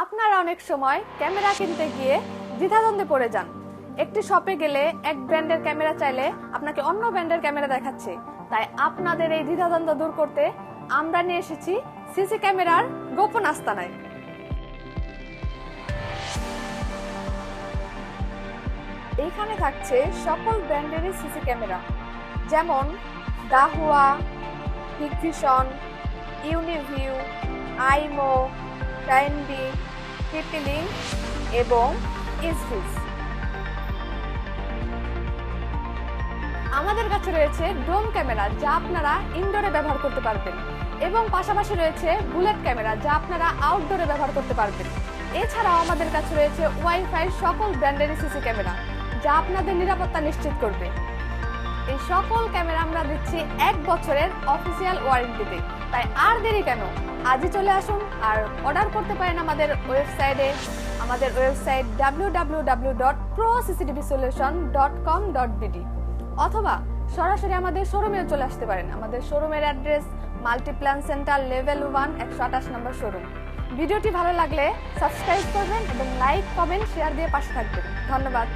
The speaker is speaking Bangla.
আপনারা অনেক সময় ক্যামেরা কিনতে গিয়ে দ্বিধাদ্বন্দ্বে পড়ে যান। একটি শপে গেলে এক ব্র্যান্ডের ক্যামেরা চাইলে আপনাকে অন্য ব্র্যান্ডের ক্যামেরা দেখাচ্ছে। তাই আপনাদের এই দ্বিধাদ্বন্দ্ব দূর করতে আমরা নিয়ে এসেছি সিসি ক্যামেরার গোপন আস্তানায়। এইখানে থাকছে সকল ব্র্যান্ডেরই সিসি ক্যামেরা, যেমন দাহুয়া, হিকভিশন, ইউনিভিউ, আইমো, টাইন্ডি, পিপিলিং এবং ইসভিস। আমাদের কাছে রয়েছে ড্রোন ক্যামেরা, যা আপনারা ইনডোরে ব্যবহার করতে পারবেন, এবং পাশাপাশি রয়েছে বুলেট ক্যামেরা, যা আপনারা আউটডোরে ব্যবহার করতে পারবেন। এছাড়াও আমাদের কাছে রয়েছে ওয়াইফাই সকল ব্র্যান্ডের সিসি ক্যামেরা, যা আপনাদের নিরাপত্তা নিশ্চিত করবে। এই সকল ক্যামেরা আমরা দিচ্ছি 1 বছরের অফিসিয়াল ওয়ারেন্টিতে। তাই আর দেরি কেন, আজই চলে আসুন আর অর্ডার করতে পারেন আমাদের ওয়েবসাইটে। আমাদের ওয়েবসাইট www.procctvsolution.com.bd, অথবা সরাসরি আমাদের শোরুমেও চলে আসতে পারেন। আমাদের শোরুমের অ্যাড্রেস মাল্টিপ্ল্যান সেন্টার লেভেল 1, 128 নম্বর শোরুম। ভিডিওটি ভালো লাগলে সাবস্ক্রাইব করবেন এবং লাইক, কমেন্ট, শেয়ার দিয়ে পাশে থাকবেন। ধন্যবাদ।